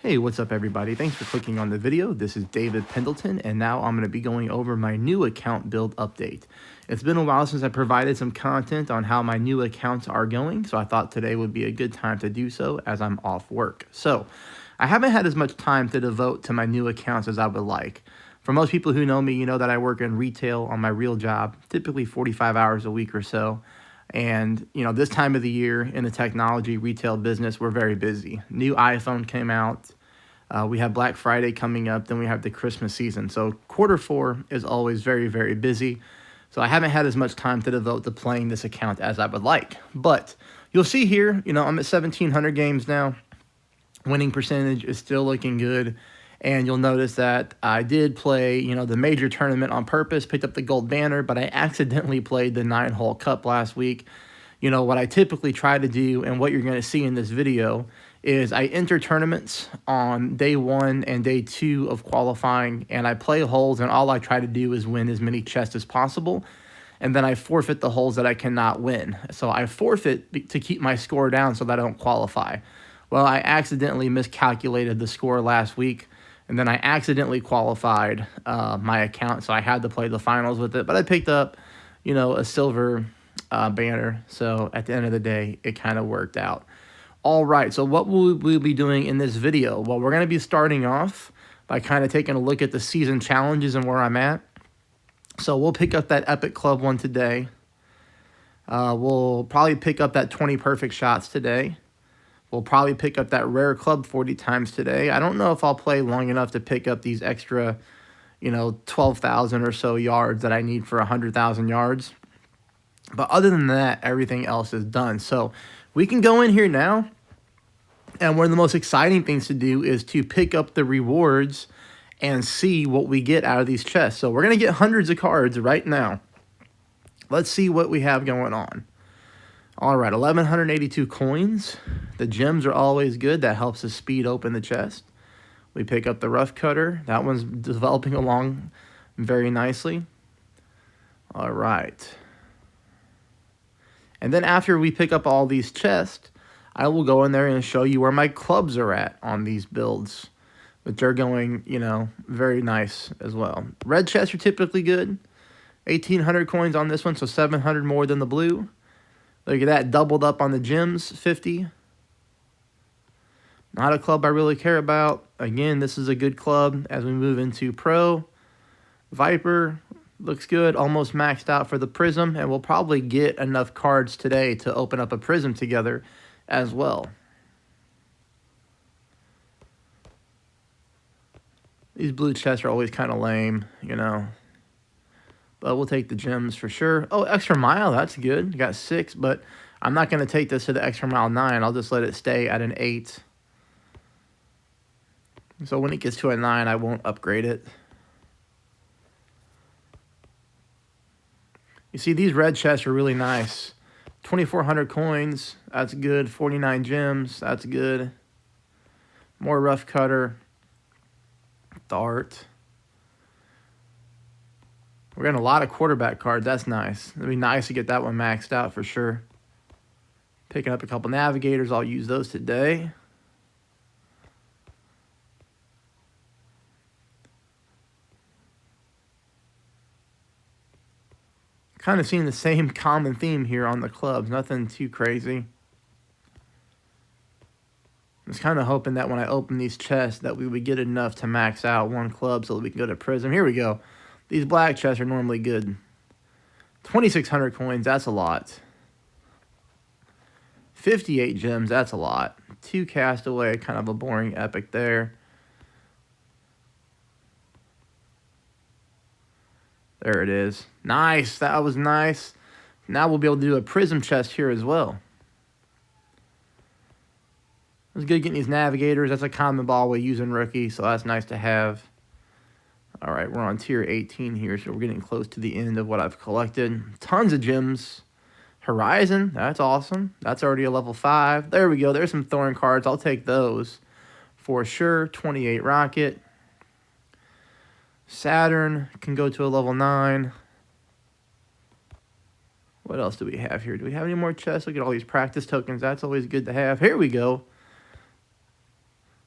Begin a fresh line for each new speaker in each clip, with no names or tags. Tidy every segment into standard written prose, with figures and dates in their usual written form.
Hey, what's up everybody? Thanks for clicking on the video. This is David Pendleton, and now I'm going to be going over my new account build update. It's been a while since I provided some content on how my new accounts are going, so I thought today would be a good time to do so as I'm off work. So, I haven't had as much time to devote to my new accounts as I would like. For most people who know me, you know that I work in retail on my real job, typically 45 hours a week or so. And, this time of the year in the technology retail business, we're very busy. New iPhone came out. We have Black Friday coming up. Then we have the Christmas season. So Q4 is always very, very busy. So I haven't had as much time to devote to playing this account as I would like. But you'll see here, I'm at 1,700 games now. Winning percentage is still looking good. And you'll notice that I did play, the major tournament on purpose, picked up the gold banner, but I accidentally played the 9-hole cup last week. What I typically try to do and what you're going to see in this video is I enter tournaments on day 1 and day 2 of qualifying, and I play holes, and all I try to do is win as many chests as possible, and then I forfeit the holes that I cannot win. So I forfeit to keep my score down so that I don't qualify. Well, I accidentally miscalculated the score last week, and then I accidentally qualified my account, so I had to play the finals with it. But I picked up, a silver banner, so at the end of the day, it kind of worked out. All right, so what will we be doing in this video? Well, we're going to be starting off by kind of taking a look at the season challenges and where I'm at. So we'll pick up that Epic Club one today. We'll probably pick up that 20 perfect shots today. We'll probably pick up that rare club 40 times today. I don't know if I'll play long enough to pick up these extra, 12,000 or so yards that I need for 100,000 yards. But other than that, everything else is done. So we can go in here now. And one of the most exciting things to do is to pick up the rewards and see what we get out of these chests. So we're going to get hundreds of cards right now. Let's see what we have going on. All right, 1,182 coins. The gems are always good. That helps us speed open the chest. We pick up the rough cutter. That one's developing along very nicely. All right. And then after we pick up all these chests, I will go in there and show you where my clubs are at on these builds, which are going, very nice as well. Red chests are typically good. 1,800 coins on this one, so 700 more than the blue. Look at that, doubled up on the gems, 50. Not a club I really care about. Again, this is a good club as we move into Pro. Viper looks good, almost maxed out for the Prism, and we'll probably get enough cards today to open up a Prism together as well. These blue chests are always kind of lame, But we'll take the gems for sure. Oh, extra mile, that's good. Got 6, but I'm not going to take this to the extra mile 9. I'll just let it stay at an 8. So when it gets to a 9, I won't upgrade it. You see, these red chests are really nice. 2,400 coins, that's good. 49 gems, that's good. More rough cutter. Dart. We're getting a lot of quarterback cards. That's nice. It'd be nice to get that one maxed out for sure. Picking up a couple navigators. I'll use those today. Kind of seeing the same common theme here on the clubs. Nothing too crazy. I was kind of hoping that when I open these chests that we would get enough to max out one club so that we can go to Prism. Here we go. These black chests are normally good. 2,600 coins, that's a lot. 58 gems, that's a lot. 2 Castaway, kind of a boring epic there. There it is. Nice, that was nice. Now we'll be able to do a Prism chest here as well. It was good getting these navigators. That's a common ball we use in Rookie, so that's nice to have. All right, we're on tier 18 here, so we're getting close to the end of what I've collected. Tons of gems. Horizon, that's awesome. That's already a level 5. There we go. There's some Thorn cards. I'll take those for sure. 28 Rocket. Saturn can go to a level 9. What else do we have here? Do we have any more chests? Look at all these practice tokens. That's always good to have. Here we go.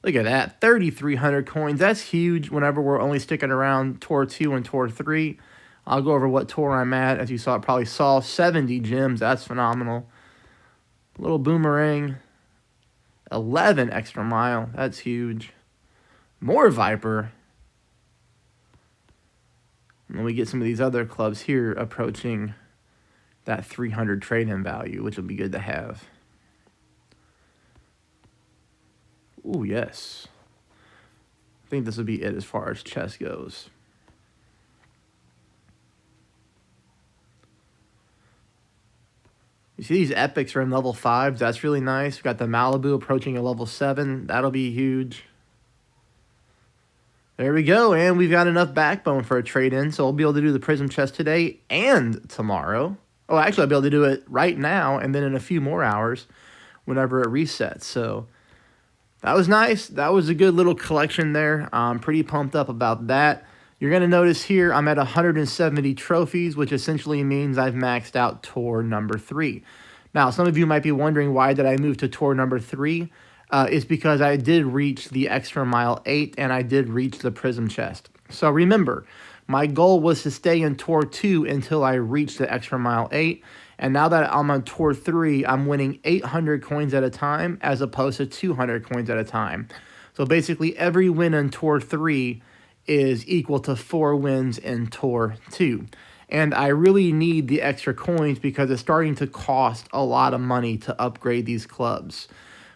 Look at that, 3,300 coins. That's huge whenever we're only sticking around Tour 2 and Tour 3. I'll go over what tour I'm at. As you saw, probably saw 70 gems. That's phenomenal. Little boomerang. 11 extra mile. That's huge. More Viper. And then we get some of these other clubs here approaching that 300 trade-in value, which will be good to have. Ooh, yes. I think this will be it as far as chess goes. You see these epics are in level 5s. That's really nice. We've got the Malibu approaching a level 7. That'll be huge. There we go. And we've got enough backbone for a trade-in. So I'll be able to do the Prism chest today and tomorrow. Oh, actually, I'll be able to do it right now and then in a few more hours whenever it resets. So that was nice. That was a good little collection there. I'm pretty pumped up about that. You're going to notice here I'm at 170 trophies, which essentially means I've maxed out tour number 3. Now, some of you might be wondering, why did I move to tour number 3? It's because I did reach the extra mile 8 and I did reach the Prism chest. So remember, my goal was to stay in tour 2 until I reached the extra mile 8. And now that I'm on tour 3, I'm winning 800 coins at a time as opposed to 200 coins at a time. So basically every win in tour 3 is equal to 4 wins in tour 2. And I really need the extra coins because it's starting to cost a lot of money to upgrade these clubs.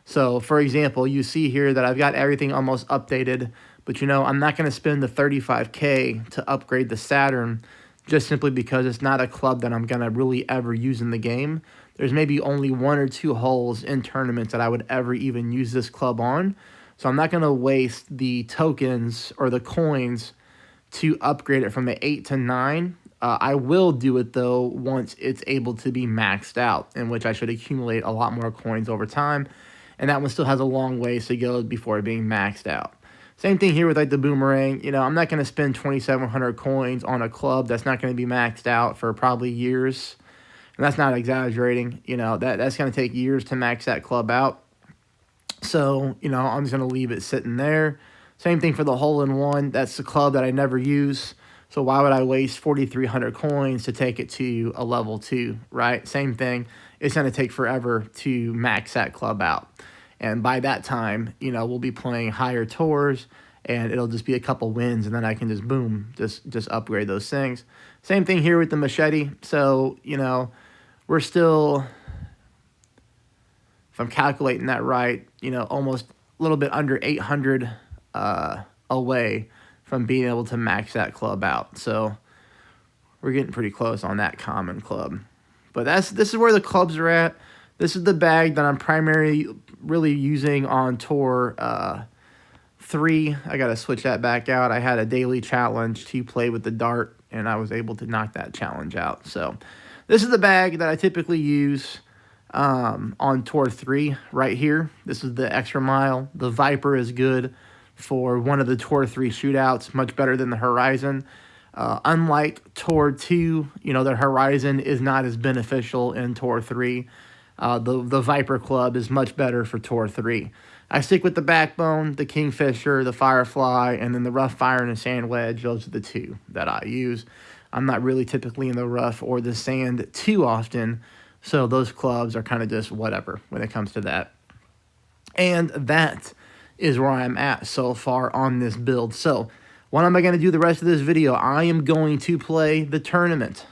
So for example, you see here that I've got everything almost updated, but you know, I'm not going to spend the 35K to upgrade the Saturn just simply because it's not a club that I'm going to really ever use in the game. There's maybe only 1 or 2 holes in tournaments that I would ever even use this club on. So I'm not going to waste the tokens or the coins to upgrade it from an 8 to 9. I will do it, though, once it's able to be maxed out, in which I should accumulate a lot more coins over time. And that one still has a long ways to go before being maxed out. Same thing here with like the boomerang. You know, I'm not going to spend 2,700 coins on a club that's not going to be maxed out for probably years. And that's not exaggerating. You know, that's going to take years to max that club out. So, you know, I'm just going to leave it sitting there. Same thing for the hole-in-one. That's the club that I never use. So why would I waste 4,300 coins to take it to a level 2, right? Same thing. It's going to take forever to max that club out. And by that time, you know, we'll be playing higher tours, and it'll just be a couple wins, and then I can just, boom, just upgrade those things. Same thing here with the machete. So, you know, we're still, if I'm calculating that right, you know, almost a little bit under 800 away from being able to max that club out. So we're getting pretty close on that common club. But this is where the clubs are at. This is the bag that I'm primarily really using on tour 3. I got to switch that back out. I had a daily challenge to play with the dart, and I was able to knock that challenge out. So this is the bag that I typically use on tour 3 right here. This is the extra mile. The Viper is good for one of the tour 3 shootouts, much better than the Horizon. Unlike tour 2, you know, the Horizon is not as beneficial in tour 3. The Viper Club is much better for tour 3. I stick with the Backbone, the Kingfisher, the Firefly, and then the Rough Fire and the Sand Wedge. Those are the 2 that I use. I'm not really typically in the rough or the sand too often, so those clubs are kind of just whatever when it comes to that. And that is where I'm at so far on this build. So what am I going to do the rest of this video? I am going to play the tournament.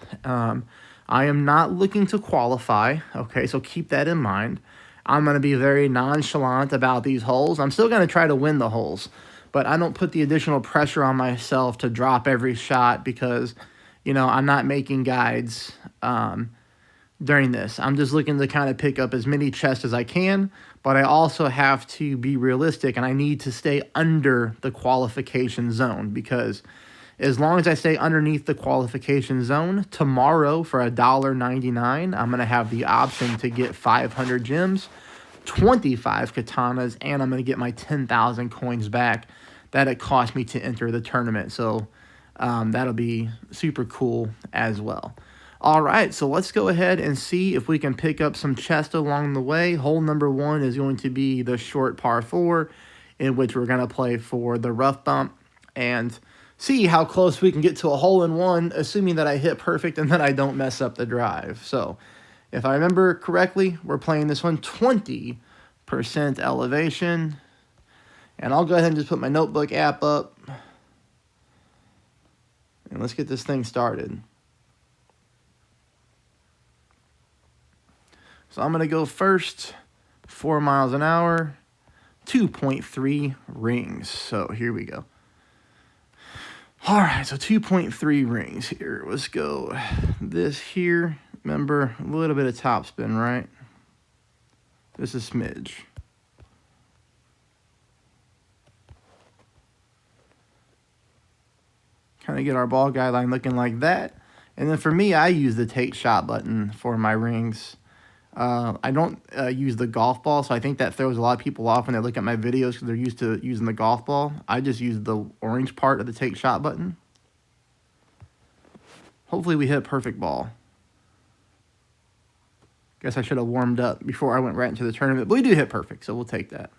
I am not looking to qualify, okay, so keep that in mind. I'm going to be very nonchalant about these holes. I'm still going to try to win the holes, but I don't put the additional pressure on myself to drop every shot because, you know, I'm not making guides during this. I'm just looking to kind of pick up as many chests as I can, but I also have to be realistic, and I need to stay under the qualification zone because as long as I stay underneath the qualification zone, tomorrow for $1.99, I'm going to have the option to get 500 gems, 25 katanas, and I'm going to get my 10,000 coins back that it cost me to enter the tournament. So that'll be super cool as well. All right, so let's go ahead and see if we can pick up some chests along the way. Hole number 1 is going to be the short par 4. in which we're going to play for the rough bump and see how close we can get to a hole-in-one, assuming that I hit perfect and that I don't mess up the drive. So if I remember correctly, we're playing this one 20% elevation. And I'll go ahead and just put my notebook app up. And let's get this thing started. So I'm going to go first, 4 miles an hour, 2.3 rings. So here we go. All right, so 2.3 rings here. Let's go this here. Remember, a little bit of topspin, right? Just a smidge. Kind of get our ball guideline looking like that. And then for me, I use the take shot button for my rings. I don't use the golf ball, so I think that throws a lot of people off when they look at my videos because they're used to using the golf ball. I just use the orange part of the take shot button. Hopefully we hit a perfect ball. Guess I should have warmed up before I went right into the tournament, but we do hit perfect, so we'll take that.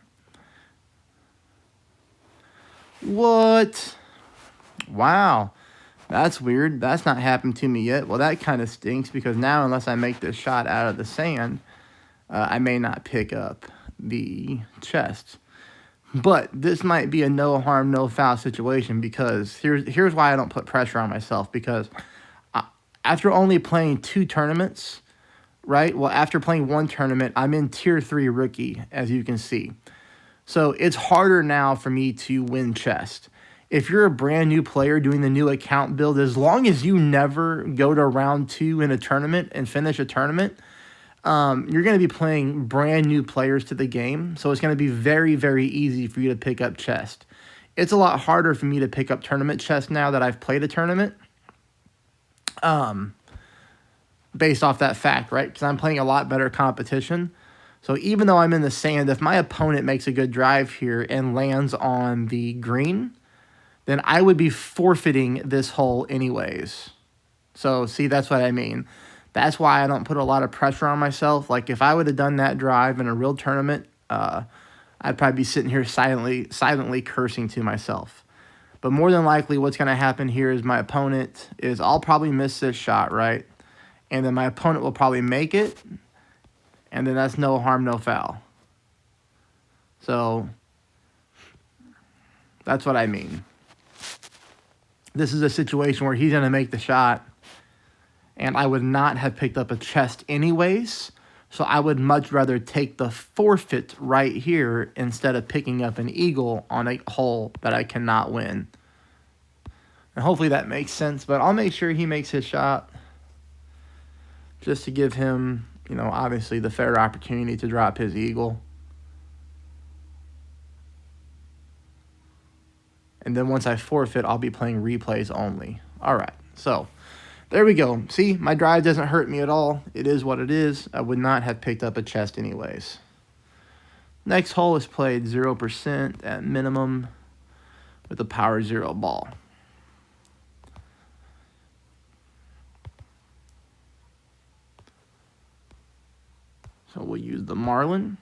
What? Wow. That's weird. That's not happened to me yet. Well, that kind of stinks because now unless I make this shot out of the sand, I may not pick up the chest. But this might be a no harm, no foul situation because here's why I don't put pressure on myself. Because after only playing 2 tournaments, right? Well, after playing 1 tournament, I'm in Tier 3 rookie, as you can see. So it's harder now for me to win chest. If you're a brand new player doing the new account build, as long as you never go to round 2 in a tournament and finish a tournament, you're going to be playing brand new players to the game. So it's going to be very, very easy for you to pick up chest. It's a lot harder for me to pick up tournament chest now that I've played a tournament. Based off that fact, right? Because I'm playing a lot better competition. So even though I'm in the sand, if my opponent makes a good drive here and lands on the green, then I would be forfeiting this hole anyways. So, see, that's what I mean. That's why I don't put a lot of pressure on myself. Like, if I would have done that drive in a real tournament, I'd probably be sitting here silently cursing to myself. But more than likely, what's going to happen here is my opponent is, I'll probably miss this shot, right? And then my opponent will probably make it, and then that's no harm, no foul. So, that's what I mean. This is a situation where he's going to make the shot, and I would not have picked up a chest anyways, so I would much rather take the forfeit right here instead of picking up an eagle on a hole that I cannot win. And hopefully that makes sense, but I'll make sure he makes his shot just to give him, you know, obviously the fair opportunity to drop his eagle. And then once I forfeit, I'll be playing replays only. All right, so there we go. See, my drive doesn't hurt me at all. It is what it is. I would not have picked up a chest anyways. Next hole is played 0% at minimum with a power 0 ball. So we'll use the Marlin.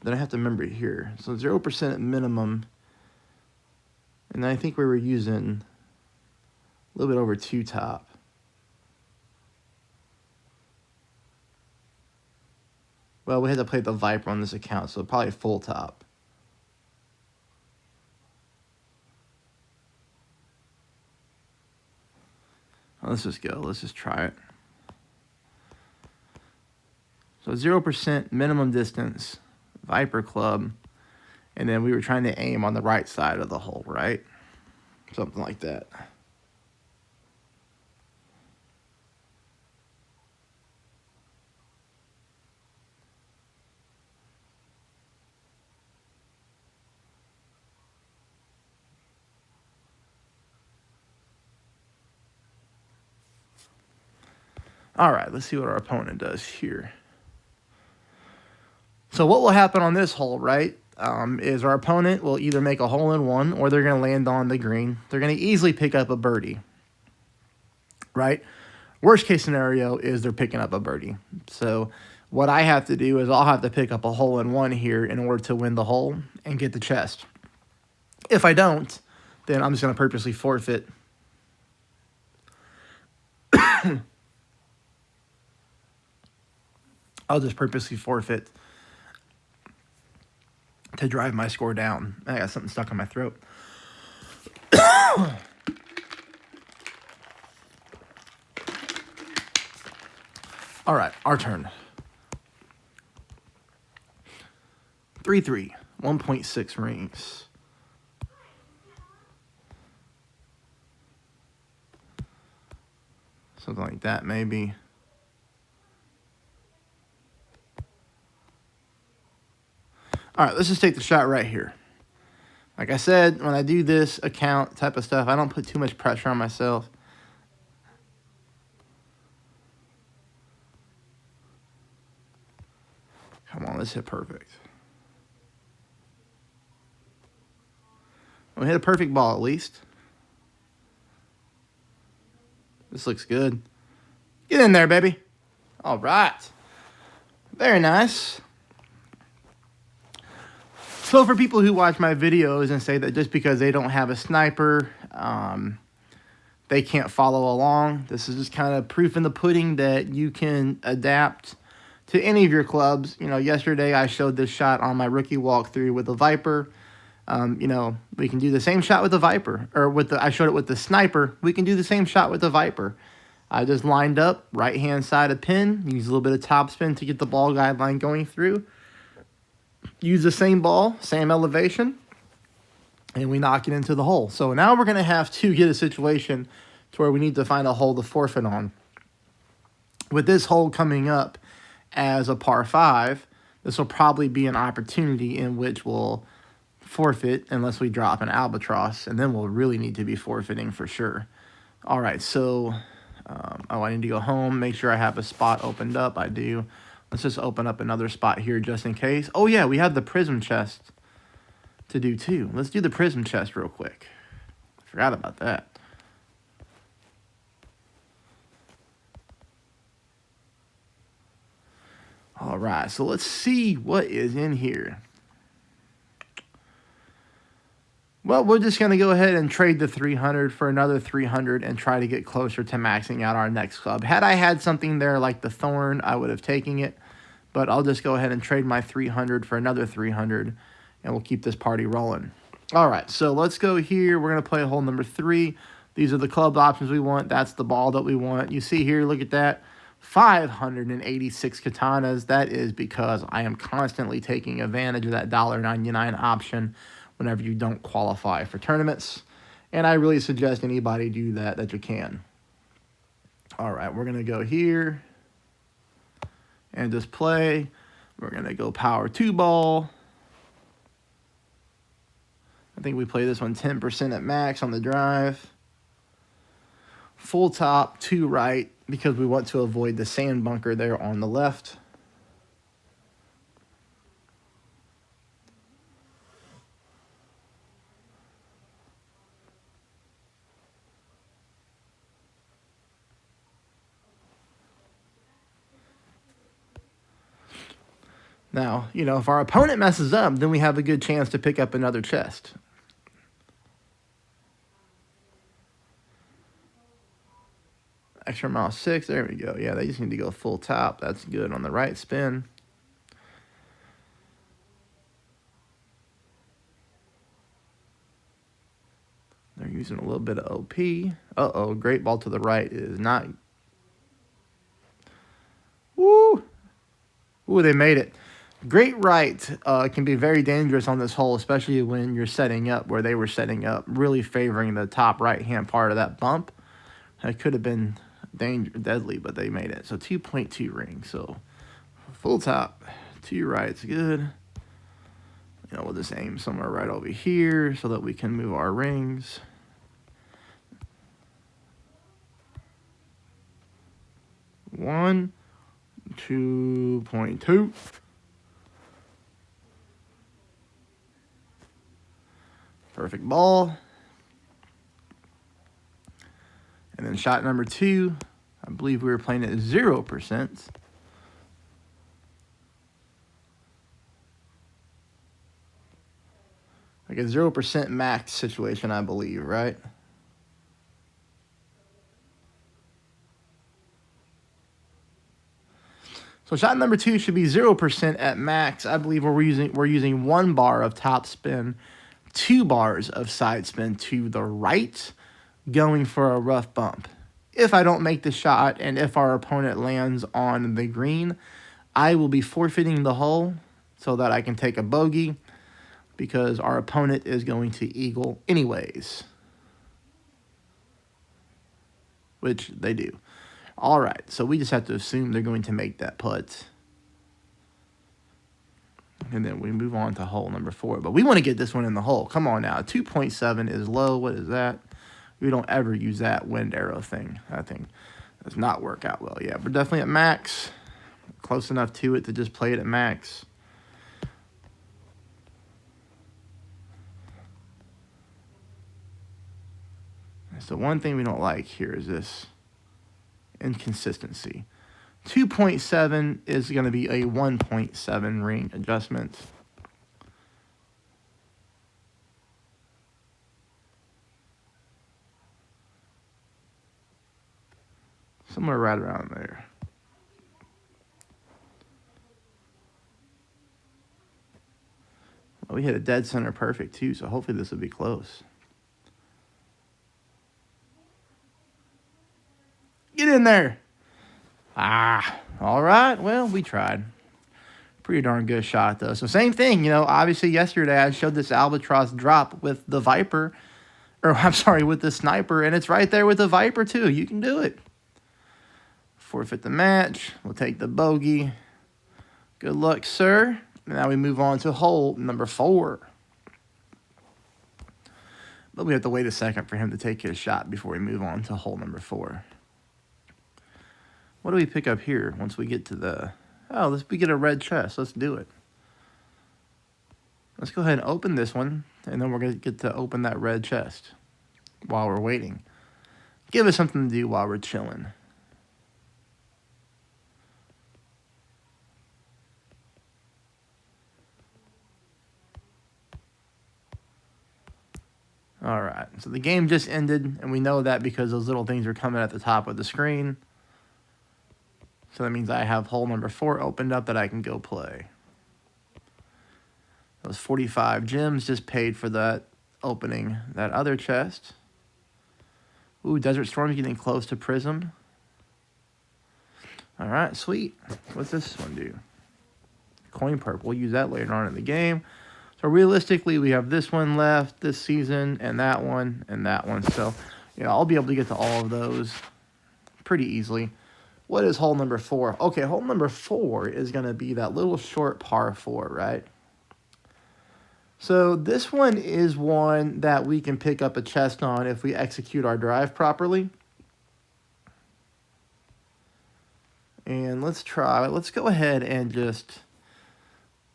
Then I have to remember here. So 0% at minimum. And then I think we were using a little bit over 2 top. Well, we had to play the Viper on this account, so probably full top. Well, let's just go. Let's just try it. So 0% minimum distance, Viper club, and then we were trying to aim on the right side of the hole, right? Something like that. All right, let's see what our opponent does here. So what will happen on this hole, right, is our opponent will either make a hole-in-one or they're going to land on the green. They're going to easily pick up a birdie, right? Worst case scenario is they're picking up a birdie. So What I have to do is I'll have to pick up a hole in one here in order to win the hole and get the chest. If I don't, then I'm just going to purposely forfeit. I'll just purposely forfeit to drive my score down. I got something stuck in my throat. All right, our turn. 3-3, 1.6 rings. Something like that, maybe. All right, let's just take the shot right here. Like I said, when I do this account type of stuff, I don't put too much pressure on myself. Come on, let's hit perfect. We'll hit a perfect ball at least. This looks good. Get in there, baby. All right. Very nice. So for people who watch my videos and say that just because they don't have a sniper, they can't follow along, this is just kind of proof in the pudding that you can adapt to any of your clubs. You know, yesterday I showed this shot on my rookie walkthrough with the Viper. You know, we can do the same shot with the Viper, or I showed it with the Sniper. We can do the same shot with the Viper. I just lined up right-hand side of pin, use a little bit of topspin to get the ball guideline going through. Use the same ball, same elevation, and we knock it into the hole. So now we're going to have to get a situation to where we need to find a hole to forfeit on. With this hole coming up as a par 5, this will probably be an opportunity in which we'll forfeit unless we drop an albatross, and then we'll really need to be forfeiting for sure. All right, so, I need to go home, make sure I have a spot opened up. I do. Let's just open up another spot here just in case. Oh, yeah, we have the prism chest to do too. Let's do the prism chest real quick. Forgot about that. All right, so let's see what is in here. Well, we're just going to go ahead and trade the 300 for another 300 and try to get closer to maxing out our next club. Had I had something there like the Thorn, I would have taken it. But I'll just go ahead and trade my 300 for another 300, and we'll keep this party rolling. All right, so let's go here. We're going to play hole number 3. These are the club options we want. That's the ball that we want. You see here, look at that. 586 katanas. That is because I am constantly taking advantage of that $1.99 option whenever you don't qualify for tournaments. And I really suggest anybody do that you can. All right, we're going to go here and just play. We're going to go power 2 ball. I think we play this one 10% at max on the drive. Full top, 2 right, because we want to avoid the sand bunker there on the left. Now, you know, if our opponent messes up, then we have a good chance to pick up another chest. Extra mile 6, there we go. Yeah, they just need to go full top. That's good on the right spin. They're using a little bit of OP. Uh-oh, great ball to the right is not. Woo! Ooh, they made it. Great right can be very dangerous on this hole, especially when you're setting up where they were setting up, really favoring the top right-hand part of that bump. That could have been deadly, but they made it. So 2.2 rings. So full top, 2 right's good. You know, we'll just aim somewhere right over here so that we can move our rings. One, 2.2. Perfect ball. And then shot number 2, I believe we were playing at 0%. like a 0% max situation, I believe, right? So shot number 2 should be 0% at max. I believe we're using 1 bar of top spin, 2 bars of side spin to the right, going for a rough bump. If I don't make the shot and if our opponent lands on the green, I will be forfeiting the hole so that I can take a bogey because our opponent is going to eagle anyways, which they do. All right, so we just have to assume they're going to make that putt. And then we move on to hole number 4. But we want to get this one in the hole. Come on now. 2.7 is low. What is that? We don't ever use that wind arrow thing. That thing does not work out well. Yeah, we're definitely at max. Close enough to it to just play it at max. So one thing we don't like here is this inconsistency. 2.7 is going to be a 1.7 ring adjustment. Somewhere right around there. Well, we hit a dead center perfect too, so hopefully this will be close. Get in there. Ah, all right. Well, we tried. Pretty darn good shot, though. So same thing, you know, obviously yesterday I showed this albatross drop with the Viper, or I'm sorry, with the Sniper, and it's right there with the Viper too. You can do it. Forfeit the match. We'll take the bogey. Good luck, sir. Now we move on to hole number 4. But we have to wait a second for him to take his shot before we move on to hole number 4. What do we pick up here once we get to the... Oh, we get a red chest. Let's do it. Let's go ahead and open this one, and then we're going to get to open that red chest while we're waiting. Give us something to do while we're chilling. All right, so the game just ended, and we know that because those little things are coming at the top of the screen. So that means I have hole number 4 opened up that I can go play. Those 45 gems just paid for that opening that other chest. Ooh, Desert Storm's getting close to Prism. All right, sweet. What's this one do? Coin Perp. We'll use that later on in the game. So realistically, we have this one left this season, and that one, and that one. So, yeah, I'll be able to get to all of those pretty easily. What is hole number 4? Okay, hole number 4 is going to be that little short par 4, right? So this one is one that we can pick up a chest on if we execute our drive properly. And let's try. Let's go ahead and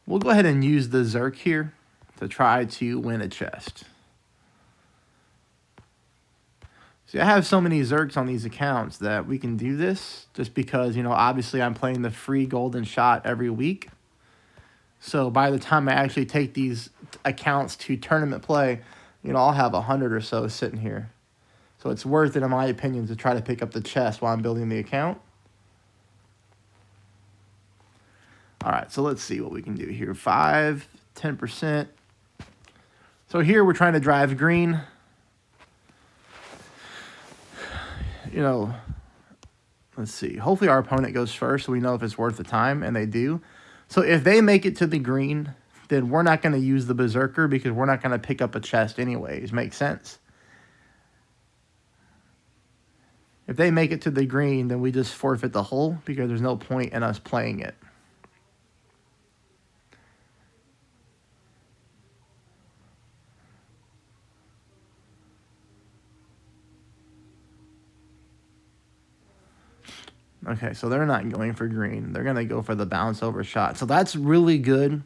we'll go ahead and use the Zerk here to try to win a chest. See, I have so many Zerks on these accounts that we can do this just because, you know, obviously I'm playing the free golden shot every week. So by the time I actually take these accounts to tournament play, you know, I'll have 100 or so sitting here. So it's worth it, in my opinion, to try to pick up the chest while I'm building the account. All right, so let's see what we can do here. 5, 10%. So here we're trying to drive green. You know, let's see. Hopefully our opponent goes first so we know if it's worth the time, and they do. So if they make it to the green, then we're not going to use the Berserker because we're not going to pick up a chest anyways. Makes sense? If they make it to the green, then we just forfeit the hole because there's no point in us playing it. Okay, so they're not going for green. They're going to go for the bounce over shot. So that's really good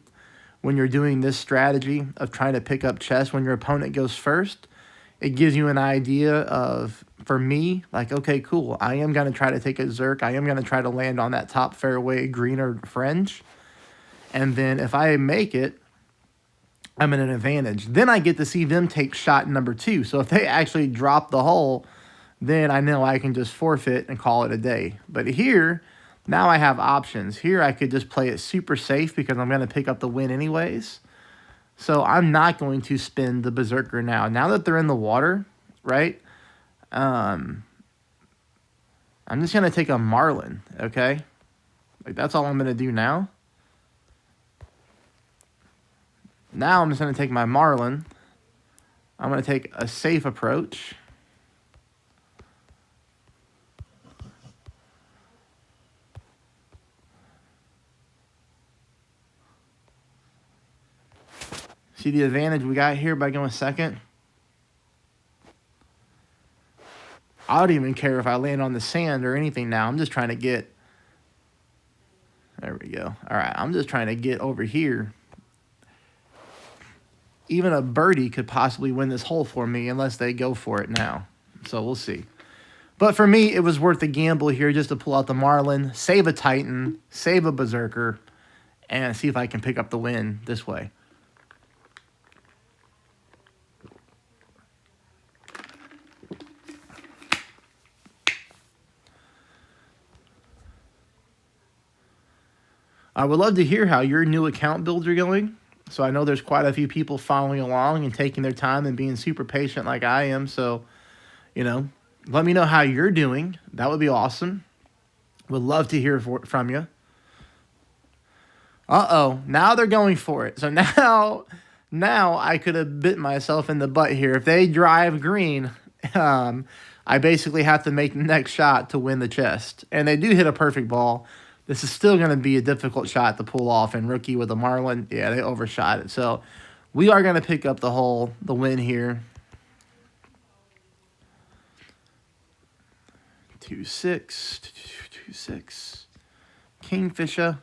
when you're doing this strategy of trying to pick up chests when your opponent goes first. It gives you an idea of, for me, like, okay, cool. I am going to try to take a Zerk. I am going to try to land on that top fairway green or fringe. And then if I make it, I'm in an advantage. Then I get to see them take shot number 2. So if they actually drop the hole, then I know I can just forfeit and call it a day. But here, now I have options. Here I could just play it super safe because I'm going to pick up the win anyways. So I'm not going to spin the Berserker now. Now that they're in the water, right? I'm just going to take a Marlin, okay? Like, that's all I'm going to do now. Now I'm just going to take my Marlin. I'm going to take a safe approach. See the advantage we got here by going second? I don't even care if I land on the sand or anything now. I'm just trying to get... There we go. All right, I'm just trying to get over here. Even a birdie could possibly win this hole for me unless they go for it now. So we'll see. But for me, it was worth the gamble here just to pull out the Marlin, save a Titan, save a Berserker, and see if I can pick up the win this way. I would love to hear how your new account builds are going. So I know there's quite a few people following along and taking their time and being super patient like I am. So, you know, let me know how you're doing. That would be awesome. Would love to hear from you. Uh-oh. Now they're going for it. So now I could have bit myself in the butt here. If they drive green, I basically have to make the next shot to win the chest. And they do hit a perfect ball. This is still going to be a difficult shot to pull off. And rookie with a Marlin, yeah, they overshot it. So we are going to pick up the win here. 2-6, 2-6. Kingfisher.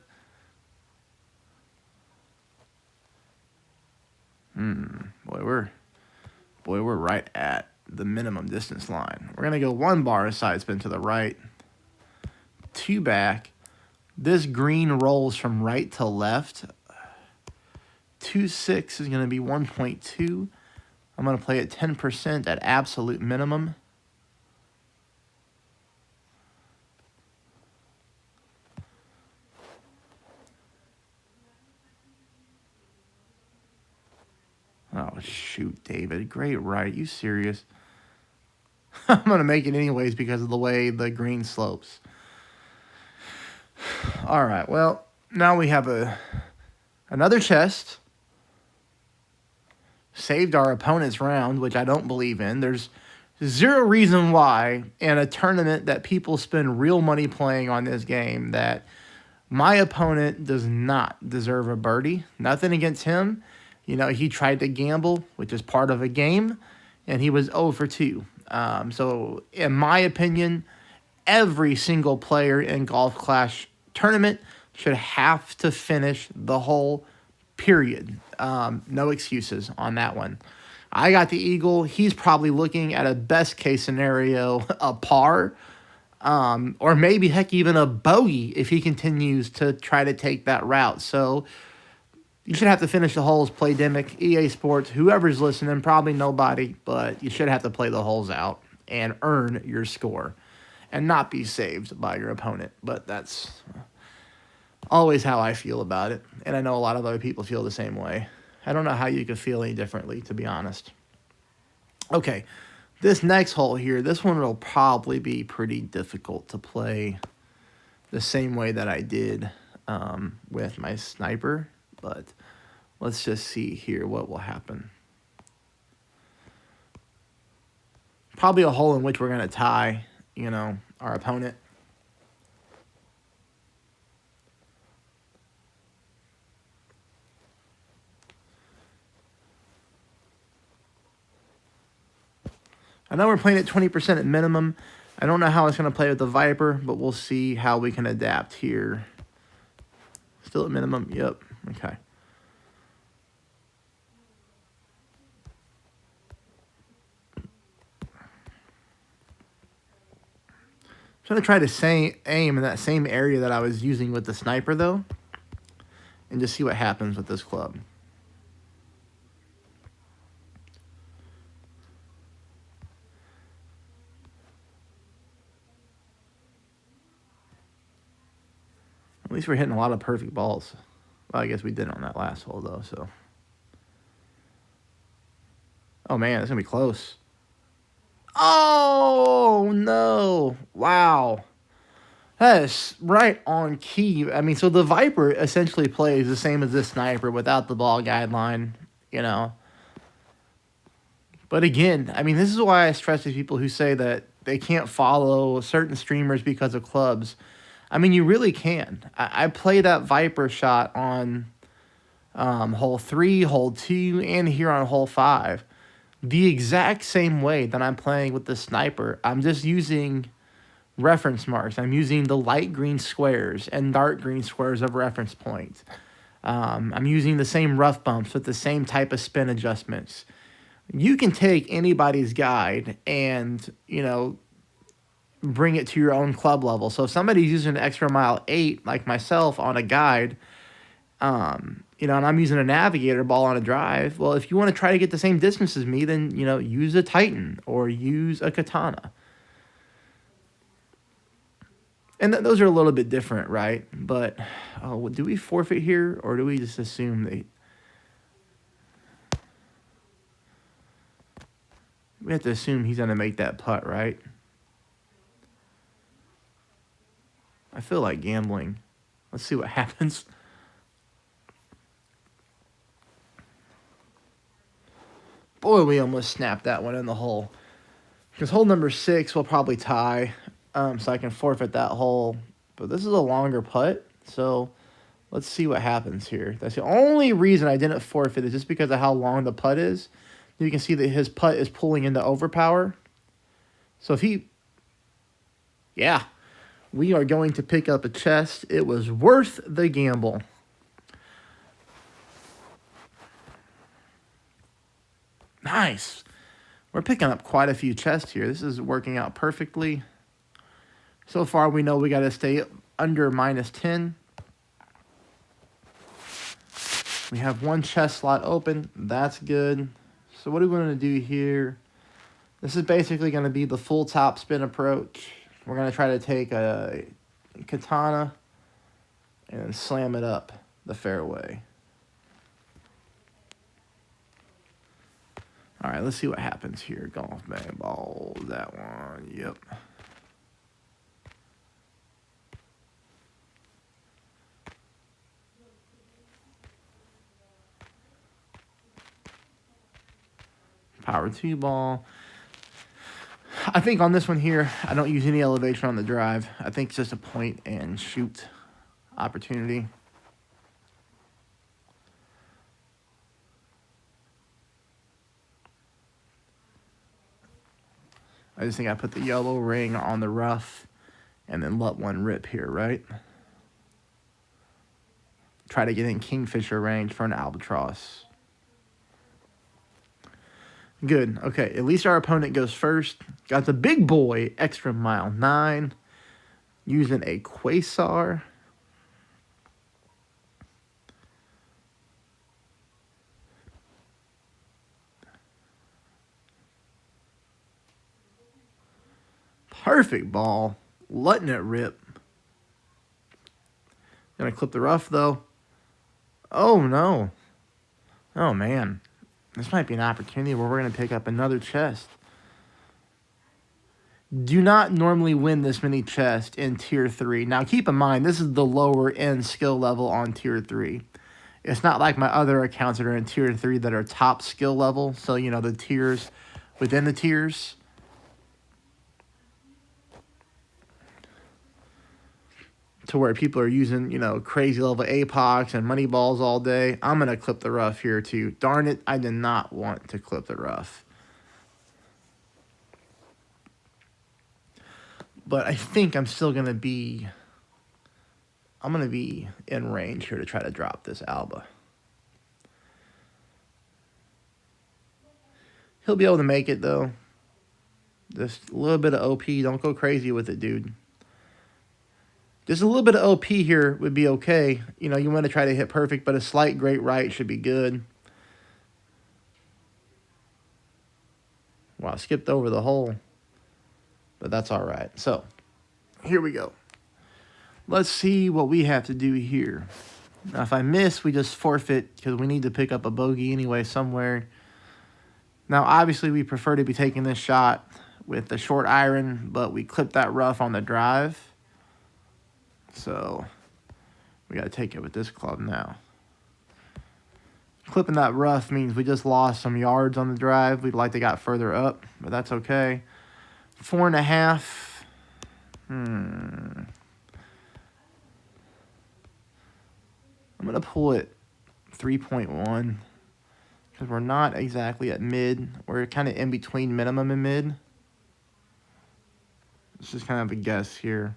Boy, we're right at the minimum distance line. We're going to go 1 bar side spin to the right. 2 back. This green rolls from right to left. 2-6 is going to be 1.2. I'm going to play it 10% at absolute minimum. Oh, shoot, David. Great right. You serious? I'm going to make it anyways because of the way the green slopes. All right, well, now we have another chest. Saved our opponent's round, which I don't believe in. There's zero reason why in a tournament that people spend real money playing on this game that my opponent does not deserve a birdie. Nothing against him. You know, he tried to gamble, which is part of a game, and he was 0 for 2. So, in my opinion, every single player in Golf Clash tournament should have to finish the hole, period. No excuses on that one. I got the eagle. He's probably looking at a best case scenario, a par, or maybe heck even a bogey if he continues to try to take that route. So you should have to finish the holes, play Demic, EA Sports, whoever's listening, probably nobody, but you should have to play the holes out and earn your score and not be saved by your opponent. But that's always how I feel about it, and I know a lot of other people feel the same way. I don't know how you could feel any differently, to be honest. Okay, this next hole here, this one will probably be pretty difficult to play the same way that I did with my sniper, but let's just see here what will happen. Probably a hole in which we're going to tie, you know, our opponent. I know we're playing at 20% at minimum. I don't know how it's going to play with the Viper, but we'll see how we can adapt here. Still at minimum? Yep. Okay. I'm going to try to aim in that same area that I was using with the sniper, though, and just see what happens with this club. At least we're hitting a lot of perfect balls. Well, I guess we didn't on that last hole, though, so. Oh, man, it's going to be close. Oh, no. Wow. That is right on key. I mean, so the Viper essentially plays the same as this Sniper without the ball guideline, you know. But again, I mean, this is why I stress to people who say that they can't follow certain streamers because of clubs. I mean, you really can. I play that Viper shot on hole 3, hole 2, and here on hole 5. The exact same way that I'm playing with the Sniper. I'm just using reference marks. I'm using the light green squares and dark green squares of reference points. I'm using the same rough bumps with the same type of spin adjustments. You can take anybody's guide and, you know, bring it to your own club level. So if somebody's using an extra mile 8, like myself, on a guide, you know, and I'm using a navigator ball on a drive, well, if you want to try to get the same distance as me, then, you know, use a Titan or use a Katana. And those are a little bit different, right? But do we forfeit here, or do we just assume they... We have to assume he's going to make that putt, right? I feel like gambling. Let's see what happens. Boy, we almost snapped that one in the hole. Because hole number 6 will probably tie, so I can forfeit that hole. But this is a longer putt, so let's see what happens here. That's the only reason I didn't forfeit is just because of how long the putt is. You can see that his putt is pulling into overpower. So if he... Yeah. We are going to pick up a chest. It was worth the gamble. Nice. We're picking up quite a few chests here. This is working out perfectly. So far, we know we got to stay under -10. We have one chest slot open. That's good. So what are we going to do here? This is basically going to be the full top spin approach. We're going to try to take a Katana and slam it up the fairway. All right, let's see what happens here. Golf bag ball, that one, yep. Power 2 ball. I think on this one here, I don't use any elevation on the drive. I think it's just a point and shoot opportunity. I just think I put the yellow ring on the rough and then let one rip here, right? Try to get in Kingfisher range for an albatross. Good. Okay, at least our opponent goes first. Got the big boy, extra mile 9, using a Quasar. Perfect ball. Letting it rip. Gonna clip the rough, though. Oh, no. Oh, man. This might be an opportunity where we're going to pick up another chest. Do not normally win this many chests in Tier 3. Now, keep in mind, this is the lower end skill level on Tier 3. It's not like my other accounts that are in Tier 3 that are top skill level. So, you know, the tiers within the tiers. To where people are using, you know, crazy level APOCs and money balls all day. I'm going to clip the rough here too. Darn it, I did not want to clip the rough. But I think I'm still going to be... I'm going to be in range here to try to drop this Alba. He'll be able to make it, though. Just a little bit of OP. Don't go crazy with it, dude. Just a little bit of OP here would be okay. You know, you want to try to hit perfect, but a slight great right should be good. Wow, I skipped over the hole. But that's all right. So, here we go. Let's see what we have to do here. Now, if I miss, we just forfeit because we need to pick up a bogey anyway somewhere. Now, obviously, we prefer to be taking this shot with the short iron, but we clipped that rough on the drive. So we got to take it with this club now. Clipping that rough means we just lost some yards on the drive. We'd like to got further up, but that's okay. 4.5. I'm going to pull it 3.1 because we're not exactly at mid. We're kind of in between minimum and mid. It's just kind of a guess here.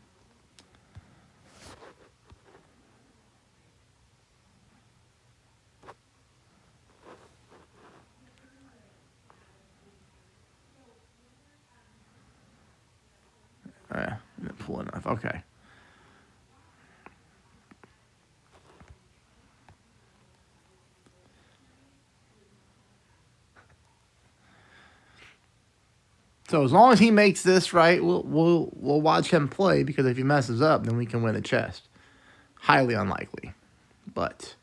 I didn't pull enough. Okay. So as long as he makes this right, we'll watch him play, because if he messes up, then we can win a chest. Highly unlikely, but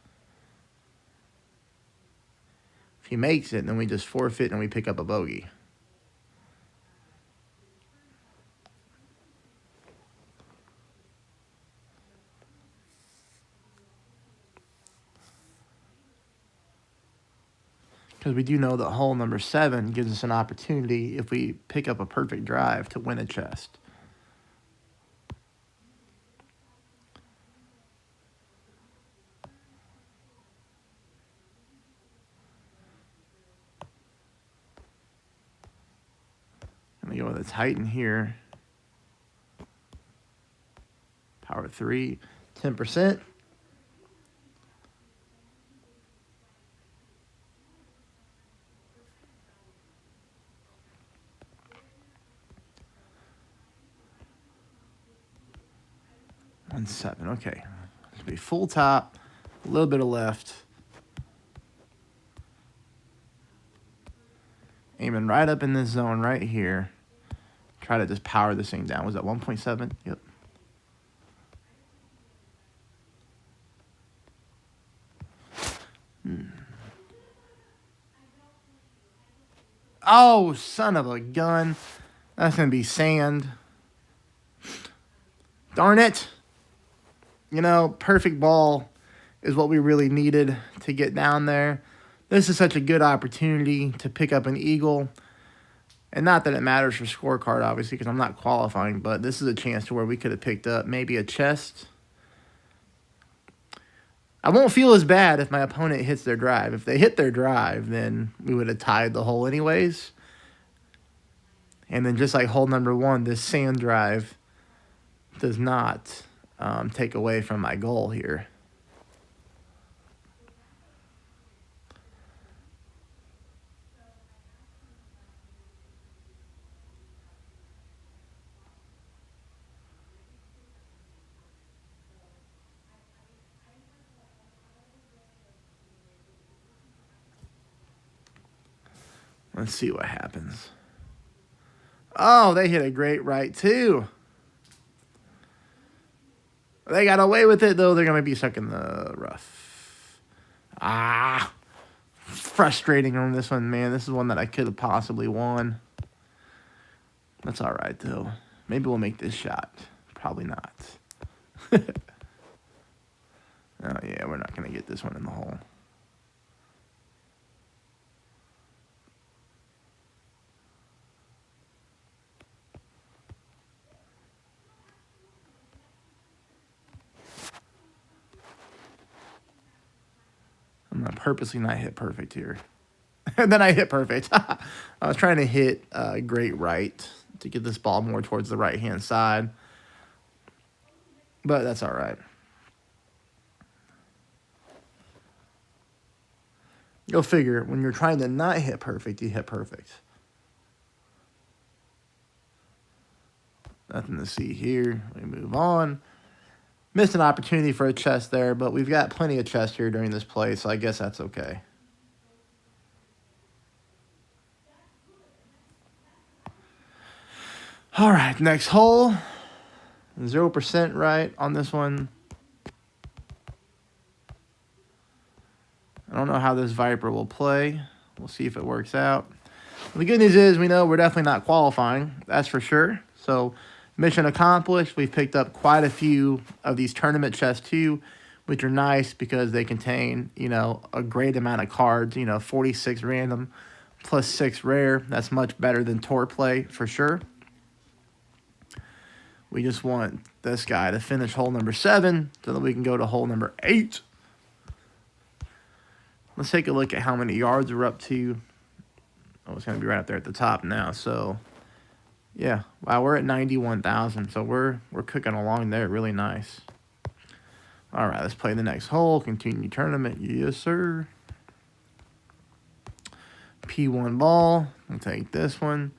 if he makes it, then we just forfeit and we pick up a bogey. Because we do know that hole number 7 gives us an opportunity, if we pick up a perfect drive, to win a chest. I'm going to go with a Titan here. Power 3, 10%. And 7. Okay. This will be full top, a little bit of left. Aiming right up in this zone right here. Try to just power this thing down. Was that 1.7? Yep. Oh, son of a gun. That's going to be sand. Darn it. You know, perfect ball is what we really needed to get down there. This is such a good opportunity to pick up an eagle. And not that it matters for scorecard, obviously, because I'm not qualifying, but this is a chance to where we could have picked up maybe a chest. I won't feel as bad if my opponent hits their drive. If they hit their drive, then we would have tied the hole anyways. And then just like hole number 1, this sand drive does not take away from my goal here. Let's see what happens. Oh, they hit a great right, too. They got away with it, though. They're going to be stuck in the rough. Frustrating on this one, man. This is one that I could have possibly won. That's all right, though. Maybe we'll make this shot. Probably not. Oh, yeah, we're not going to get this one in the hole. I'm going to purposely not hit perfect here. And then I hit perfect. I was trying to hit great right to get this ball more towards the right-hand side. But that's all right. Go figure, when you're trying to not hit perfect, you hit perfect. Nothing to see here. We move on. Missed an opportunity for a chest there, but we've got plenty of chests here during this play, so I guess that's okay. All right, next hole. 0% right on this one. I don't know how this Viper will play. We'll see if it works out. The good news is we know we're definitely not qualifying. That's for sure. So mission accomplished. We've picked up quite a few of these tournament chests too, which are nice because they contain, you know, a great amount of cards, you know, 46 random plus 6 rare. That's much better than tour play for sure. We just want this guy to finish hole number 7 so that we can go to hole number 8. Let's take a look at how many yards we're up to. Oh, it's going to be right up there at the top now. So, yeah. Wow, we're at 91,000. So we're cooking along there. Really nice. All right, let's play the next hole. Continue tournament. Yes, sir. P1 ball. I'll take this one.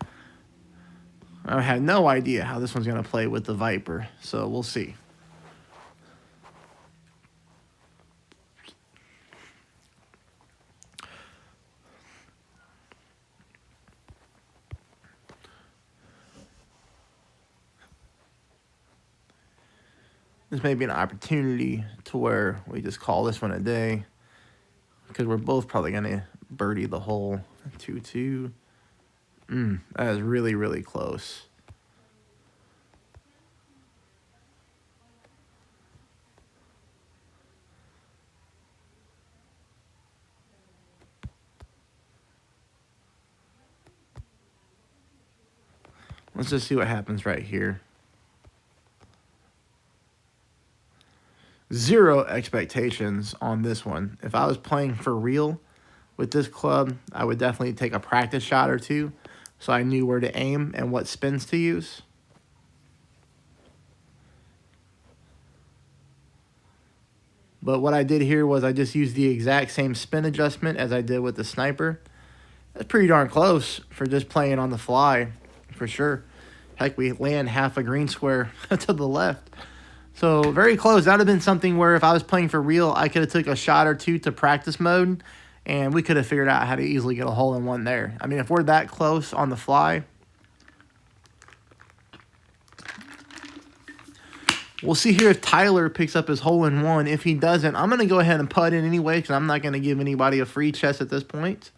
I have no idea how this one's going to play with the Viper. So we'll see. This may be an opportunity to where we just call this one a day because we're both probably going to birdie the hole. 2-2. That is really, really close. Let's just see what happens right here. 0 expectations on this one. If I was playing for real with this club, I would definitely take a practice shot or two so I knew where to aim and what spins to use. But what I did here was I just used the exact same spin adjustment as I did with the sniper. That's pretty darn close for just playing on the fly, for sure. Heck, we land half a green square to the left. So very close. That would have been something where if I was playing for real, I could have took a shot or two to practice mode, and we could have figured out how to easily get a hole in one there. I mean, if we're that close on the fly, we'll see here if Tyler picks up his hole in one. If he doesn't, I'm going to go ahead and putt in anyway because I'm not going to give anybody a free chest at this point.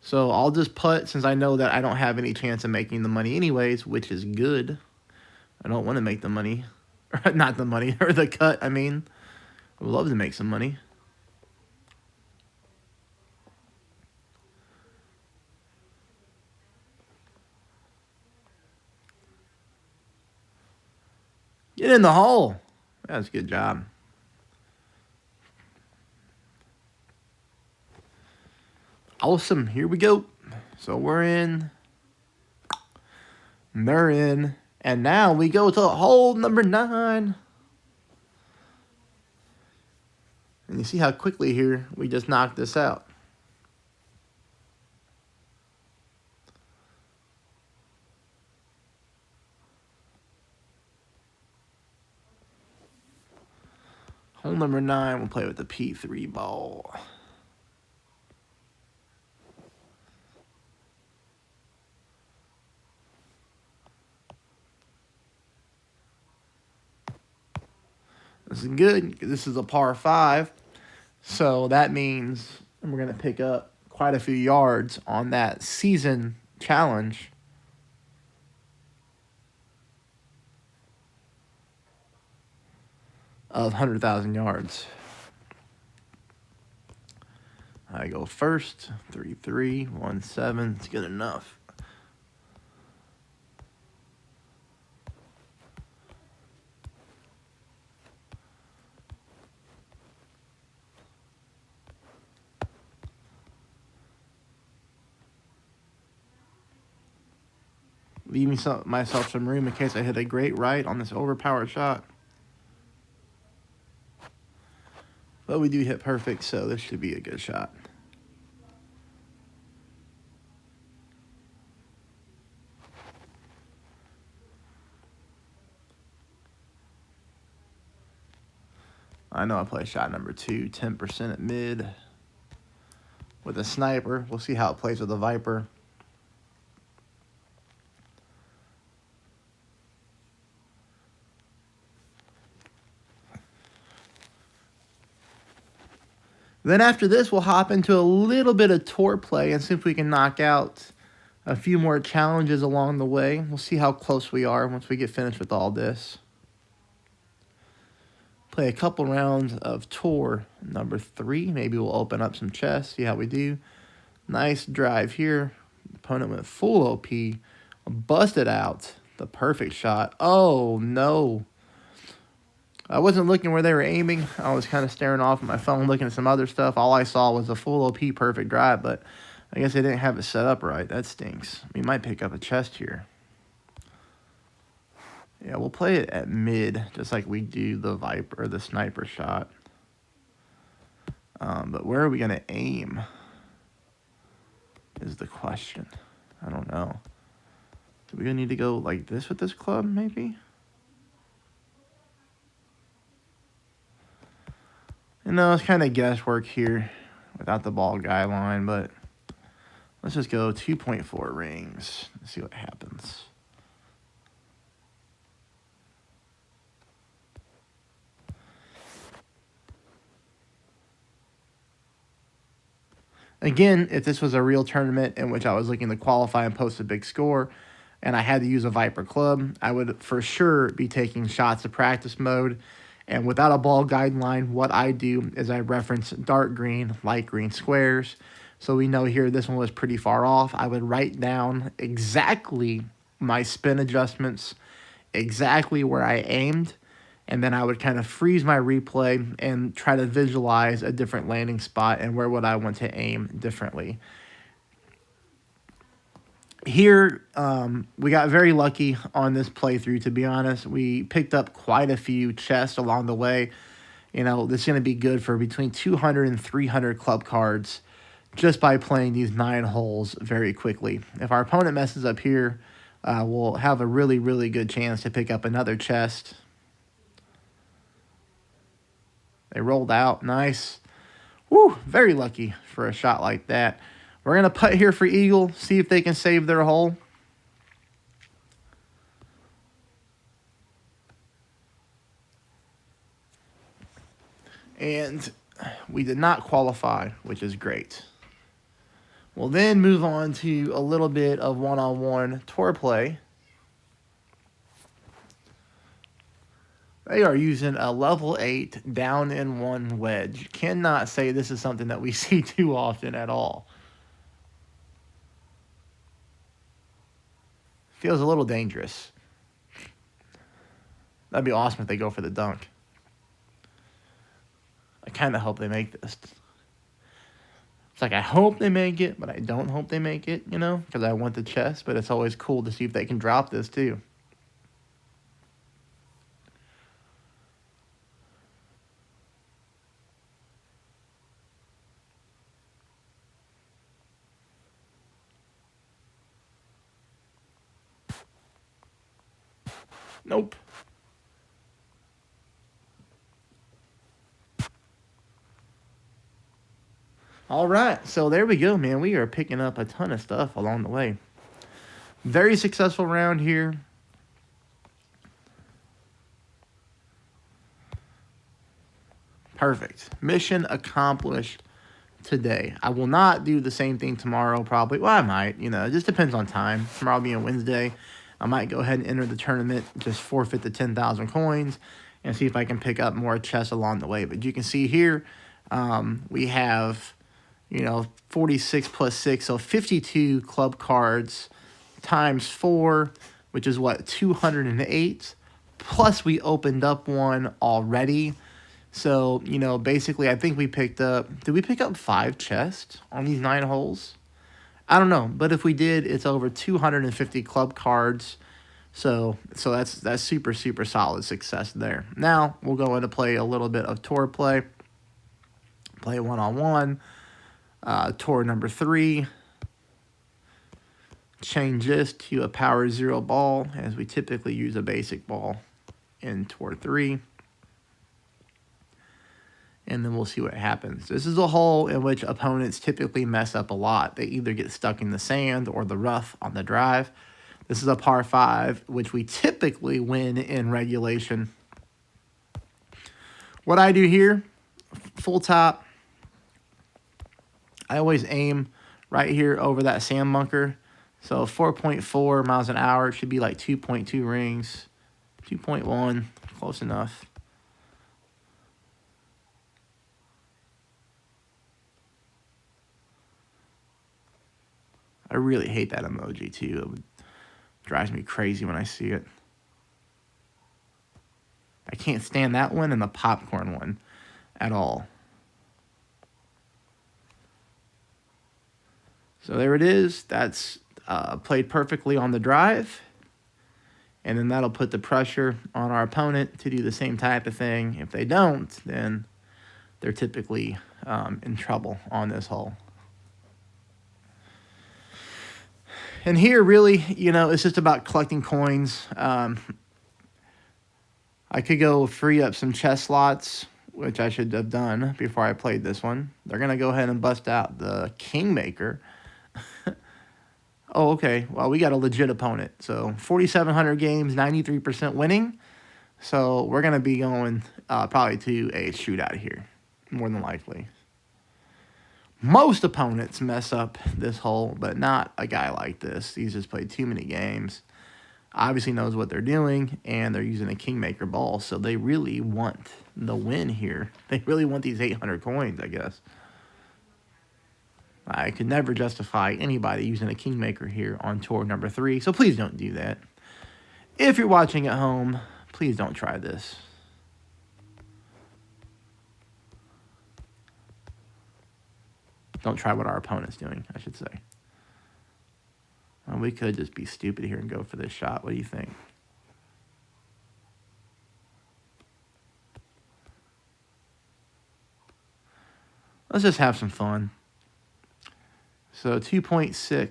So I'll just putt since I know that I don't have any chance of making the money anyways, which is good. I don't want to make the money. Not the money, or the cut, I mean. I would love to make some money. Get in the hole. That's a good job. Awesome. Here we go. So we're in. They're in. And now we go to hole number 9. And you see how quickly here we just knocked this out. Hole number 9, we'll play with the P3 ball. This is good. This is a par 5. So that means we're going to pick up quite a few yards on that season challenge. Of 100,000 yards. I go first. 3-3, 1-7. It's good enough. Leave myself some room in case I hit a great right on this overpowered shot. But we do hit perfect, so this should be a good shot. I know I play shot number 2, 10% at mid. With a sniper. We'll see how it plays with the Viper. Then after this, we'll hop into a little bit of tour play and see if we can knock out a few more challenges along the way. We'll see how close we are once we get finished with all this. Play a couple rounds of tour number 3. Maybe we'll open up some chests, see how we do. Nice drive here. Opponent went full OP. Busted out the perfect shot. Oh, no. I wasn't looking where they were aiming. I was kind of staring off at my phone, looking at some other stuff. All I saw was a full OP perfect drive, but I guess they didn't have it set up right. That stinks. We might pick up a chest here. Yeah, we'll play it at mid, just like we do the Viper or the sniper shot. But where are we going to aim is the question. I don't know. Do we need to go like this with this club, maybe? You know, it's kind of guesswork here without the ball guideline, but let's just go 2.4 rings and see what happens. Again, if this was a real tournament in which I was looking to qualify and post a big score, and I had to use a Viper club, I would for sure be taking shots of practice mode. And without a ball guideline, what I do is I reference dark green, light green squares. So we know here this one was pretty far off. I would write down exactly my spin adjustments, exactly where I aimed, and then I would kind of freeze my replay and try to visualize a different landing spot and where would I want to aim differently. Here, we got very lucky on this playthrough, to be honest. We picked up quite a few chests along the way. You know, this is going to be good for between 200 and 300 club cards just by playing these 9 holes very quickly. If our opponent messes up here, we'll have a really, really good chance to pick up another chest. They rolled out. Nice. Woo, very lucky for a shot like that. We're going to putt here for Eagle, see if they can save their hole. And we did not qualify, which is great. We'll then move on to a little bit of one-on-one tour play. They are using a level 8 down in 1 wedge. Cannot say this is something that we see too often at all. Feels a little dangerous. That'd be awesome if they go for the dunk. I kind of hope they make this. It's like I hope they make it, but I don't hope they make it, you know, because I want the chest, but it's always cool to see if they can drop this too. Nope. All right, so there we go, man. We are picking up a ton of stuff along the way. Very successful round here. Perfect. Mission accomplished today. I will not do the same thing tomorrow, probably. Well, I might, you know, it just depends on time. Tomorrow being Wednesday, I might go ahead and enter the tournament, just forfeit the 10,000 coins, and see if I can pick up more chests along the way. But you can see here, we have, you know, 46 plus 6, so 52 club cards times 4, which is what, 208. Plus we opened up one already. So, you know, basically I think we picked up, did we pick up 5 chests on these 9 holes? I don't know, but if we did, it's over 250 club cards. So that's super, super solid success there. Now we'll go into play a little bit of tour play. Play one-on-one. Tour number 3. Change this to a power 0 ball, as we typically use a basic ball in tour 3. And then we'll see what happens. This is a hole in which opponents typically mess up a lot. They either get stuck in the sand or the rough on the drive. This is a par 5, which we typically win in regulation. What I do here, full top, I always aim right here over that sand bunker. So 4.4 miles an hour. It should be like 2.2 rings. 2.1. Close enough. I really hate that emoji too. It drives me crazy when I see it. I can't stand that one and the popcorn one at all. So there it is. That's played perfectly on the drive. And then that'll put the pressure on our opponent to do the same type of thing. If they don't, then they're typically in trouble on this hole. And here, really, you know, it's just about collecting coins. I could go free up some chest slots, which I should have done before I played this one. They're going to go ahead and bust out the Kingmaker. Oh, okay. Well, we got a legit opponent. So 4,700 games, 93% winning. So we're going to be going probably to a shootout here, more than likely. Most opponents mess up this hole, but not a guy like this. He's just played too many games. Obviously knows what they're doing, and they're using a Kingmaker ball, so they really want the win here. They really want these 800 coins, I guess. I could never justify anybody using a Kingmaker here on tour number 3, so please don't do that. If you're watching at home, please don't try this. Don't try what our opponent's doing, I should say. Well, we could just be stupid here and go for this shot. What do you think? Let's just have some fun. So 2.6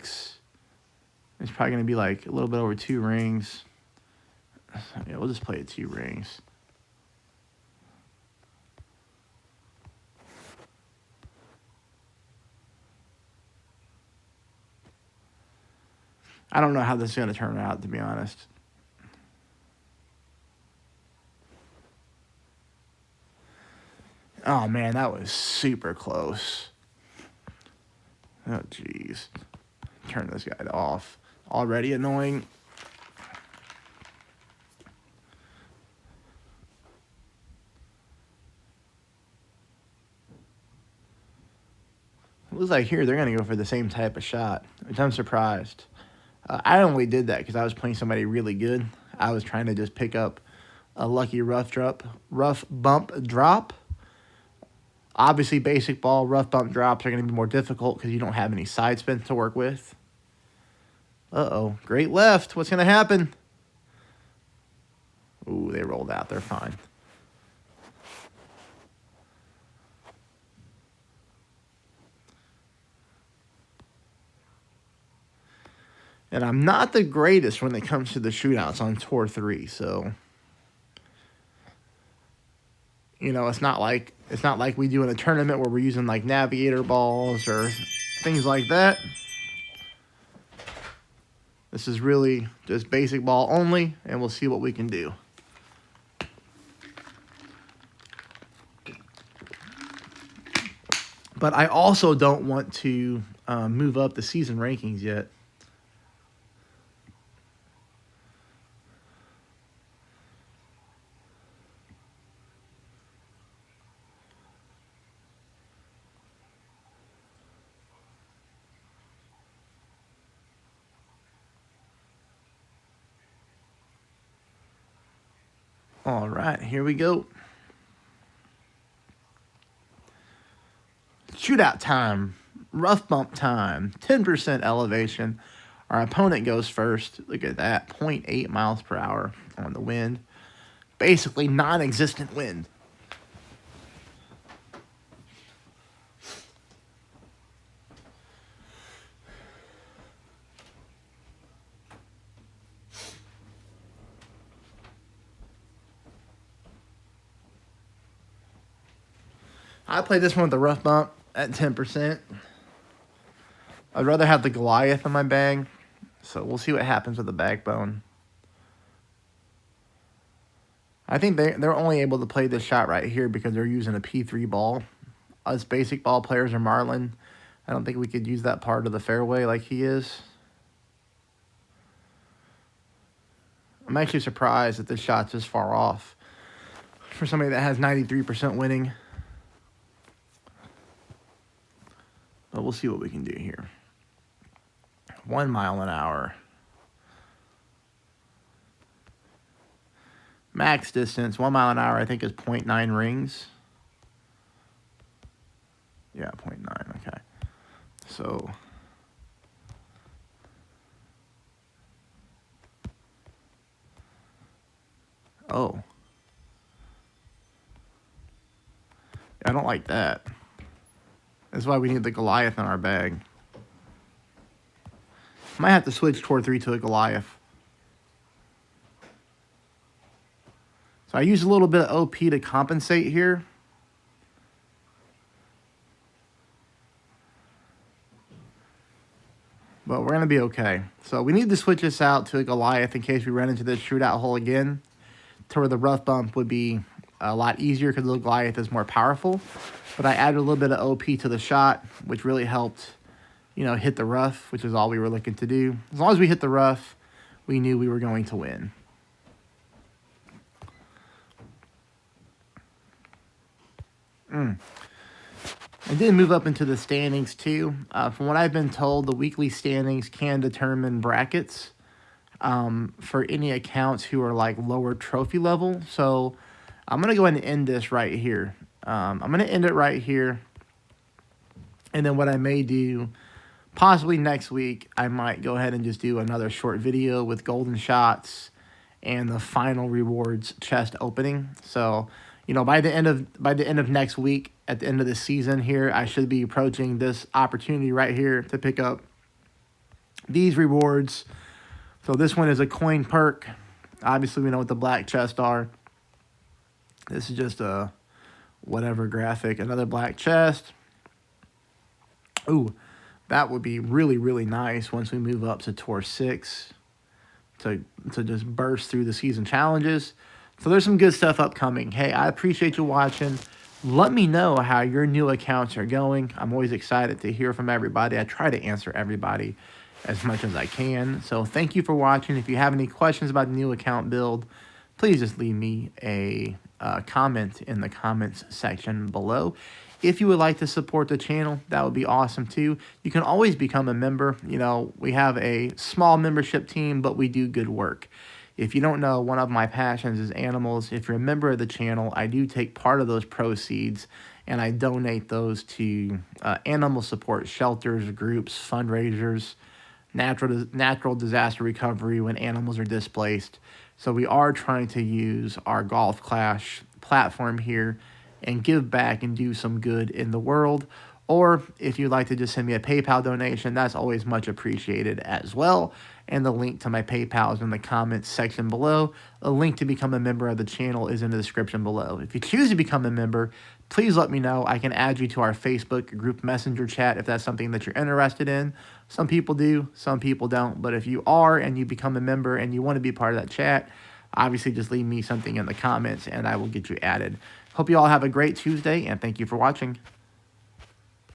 is probably going to be like a little bit over 2 rings. Yeah, we'll just play it 2 rings. I don't know how this is going to turn out, to be honest. Oh, man, that was super close. Oh, jeez. Turn this guy off. Already annoying. It looks like here they're going to go for the same type of shot, which I'm surprised. I only did that because I was playing somebody really good. I was trying to just pick up a lucky rough bump drop. Obviously, basic ball, rough bump drops are going to be more difficult because you don't have any side spins to work with. Uh-oh. Great left. What's going to happen? Ooh, they rolled out. They're fine. And I'm not the greatest when it comes to the shootouts on Tour 3, so... You know, it's not like we do in a tournament where we're using like navigator balls or things like that. This is really just basic ball only, and we'll see what we can do. But I also don't want to move up the season rankings yet. All right, here we go. Shootout time, rough bump time, 10% elevation. Our opponent goes first. Look at that, 0.8 miles per hour on the wind. Basically non-existent wind. I played this one with the rough bump at 10%. I'd rather have the Goliath in my bag, so we'll see what happens with the backbone. I think they're only able to play this shot right here because they're using a P3 ball. Us basic ball players are Marlin. I don't think we could use that part of the fairway like he is. I'm actually surprised that this shot's this far off for somebody that has 93% winning. But we'll see what we can do here. 1 mile an hour. Max distance, 1 mile an hour, I think is 0.9 rings. Yeah, 0.9, okay. So, oh. I don't like that. That's why we need the Goliath in our bag. Might have to switch Tor 3 to a Goliath. So I use a little bit of OP to compensate here. But we're going to be okay. So we need to switch this out to a Goliath in case we run into this shootout hole again, to where the rough bump would be a lot easier because the Goliath is more powerful. But I added a little bit of OP to the shot, which really helped, you know, hit the rough, which is all we were looking to do. As long as we hit the rough, we knew we were going to win. I did move up into the standings too. From what I've been told, the weekly standings can determine brackets for any accounts who are like lower trophy level. So I'm going to go ahead and end this right here. I'm going to end it right here. And then what I may do, possibly next week, I might go ahead and just do another short video with golden shots and the final rewards chest opening. So, you know, by the end of next week, at the end of the season here, I should be approaching this opportunity right here to pick up these rewards. So this one is a coin perk. Obviously, we know what the black chests are. This is just a whatever graphic. Another black chest. Ooh, that would be really, really nice once we move up to Tour 6 to just burst through the season challenges. So there's some good stuff upcoming. Hey, I appreciate you watching. Let me know how your new accounts are going. I'm always excited to hear from everybody. I try to answer everybody as much as I can. So thank you for watching. If you have any questions about the new account build, please just leave me a comment in the comments section below. If you would like to support the channel, that would be awesome too. You can always become a member. You know, we have a small membership team, but we do good work. If you don't know, one of my passions is animals. If you're a member of the channel, I do take part of those proceeds and I donate those to animal support shelters, groups, fundraisers, natural disaster recovery when animals are displaced. So we are trying to use our Golf Clash platform here and give back and do some good in the world. Or if you'd like to just send me a PayPal donation, that's always much appreciated as well. And the link to my PayPal is in the comments section below. A link to become a member of the channel is in the description below. If you choose to become a member, please let me know. I can add you to our Facebook group messenger chat if that's something that you're interested in. Some people do, some people don't. But if you are and you become a member and you want to be part of that chat, obviously just leave me something in the comments and I will get you added. Hope you all have a great Tuesday and thank you for watching.